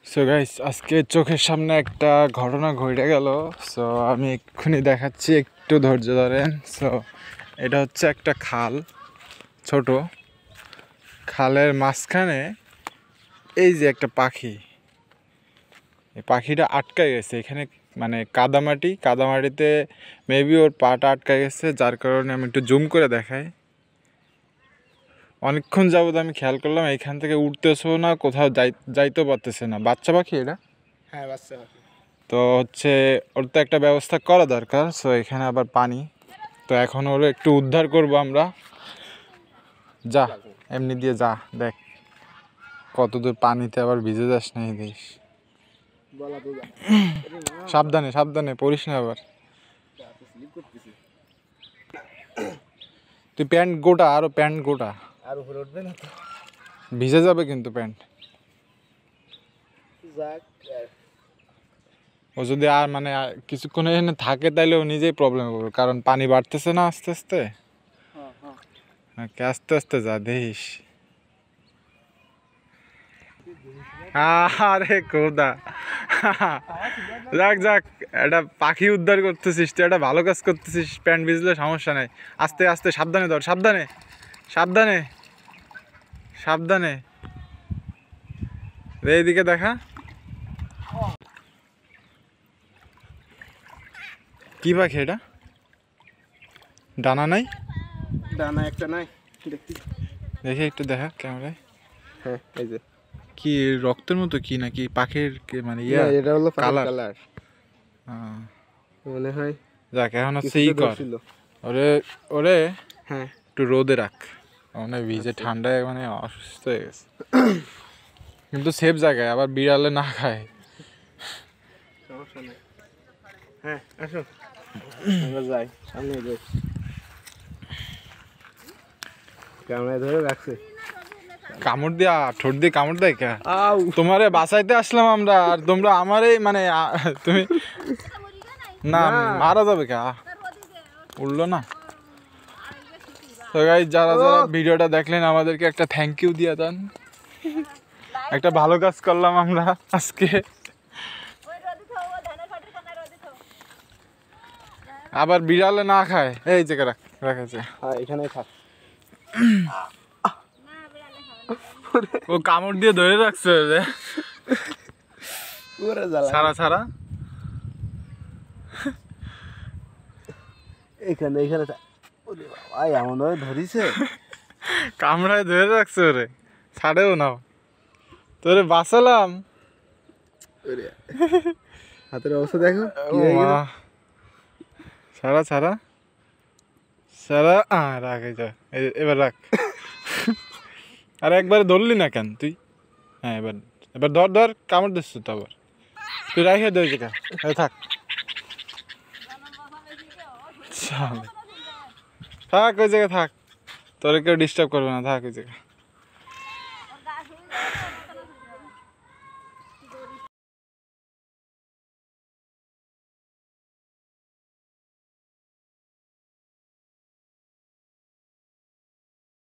So guys, আজকে চোখের সামনে একটা ঘটনা ঘটে গেল। সো আমি এক্ষুনি দেখাচ্ছি, একটু ধৈর্য ধরেন। সো এটা হচ্ছে একটা খাল, ছোট খালের মাঝখানে এই যে একটা পাখি, এই পাখিটা আটকে গেছে এখানে, মানে কাদামাটিতে মেবি ওর পাটা আটকে গেছে, যার কারণে আমি একটু জুম করে দেখাই। অনেকক্ষণ যাবত আমি খেয়াল করলাম এখান থেকে উঠতেছেও না, কোথাও যাইতেও পারতেছে না। বাচ্চা পাখি এটা? হ্যাঁ, বাচ্চা পাখি। তো হচ্ছে ওর তো একটা ব্যবস্থা করা দরকার। সো এখানে আবার পানি, তো এখন ওর একটু উদ্ধার করব আমরা। যা এমনি দিয়ে যা, দেখ কতদূর পানিতে আবার ভিজে যাস না, এই দেশ। সাবধানে সাবধানে পড়িস না আবার। তুই প্যান্ট গোটা, আরো প্যান্ট গোটা, আর উপরে উঠবে না তো, ভিজে যাবে কিন্তু প্যান্ট। ও যদি আর মানে কিছুক্ষণ এখানে থাকে তাইলে ও নিজেই প্রবলেম করবে, কারণ পানি বাড়তেছে না আস্তে আস্তে। আস্তে আস্তে যা, দেখিস। আরে কোদা, যাক যাক, একটা পাখি উদ্ধার করতেছিস তুই, একটা ভালো কাজ করতেছিস। প্যান্ট ভিজলে সমস্যা নাই, আস্তে আস্তে সাবধানে ধর, সাবধানে সাবধানে সাবধানে। এইদিকে দেখা, কি পাখি এটা? ডানা নাই? ডানা একটা নাই, দেখি দেখে একটু দেখা ক্যামেরায়। হ্যাঁ, এই যে কি রক্তের মতো কি, নাকি পাখির মানে না, এটা হলো কালার? কালার মনে হয়। যাক, এখন হচ্ছে ই কর, ওরে ওরে হ্যাঁ, একটু রোদে রাখ, মানে ভিজে ঠান্ডায় মানে অসুস্থ হয়ে গেছে। কিন্তু সেফ জায়গায়, আবার বিড়ালে না খায়। সমস্যা নেই। হ্যাঁ, আসো আমরা যাই, সামনে যাই। ক্যামেরা ধরে রাখছে, কামড় দিয়া, ঠোঁট দিয়ে কামড় দেয় কে? তোমারে বাঁচাইতে আসলাম আমরা, আর তোমরা আমারই মানে তুমি না মারা যাবে কে? উঠলো না। তো গাইস, যারা যারা ভিডিওটা দেখলেন আমাদেরকে একটা থ্যাংক ইউ দিয়ে দেন। একটা ভালো কাজ করলাম আমরা আজকে। আবার বিড়ালে না খায়, এই জায়গা রাখাছে। হ্যাঁ, এখানেই থাক। ও কামড় দিয়ে ধরে রাখছে ছাড়া ছাড়া। এখানে এখানে এমন ভাবে ধরিছে, কামড়ায় ধরে রাখছে, ওরে ছাড়েও না। তোরে বাঁচালাম, হাতের অবস্থা দেখো। ছাড়া ছাড়া ছাড়া, রাখ, এই যা, এবার রাখ। আর একবারে ধরলি না কেন তুই? হ্যাঁ, এবার এবার ধর ধর, কামড় দিচ্ছ তো আবার। তুই রাখে দে ওই জায়গা, থাক থাক ওই জায়গায় থাক, তোরে কেউ ডিস্টার্ব করবে না, থাক ওই জায়গা।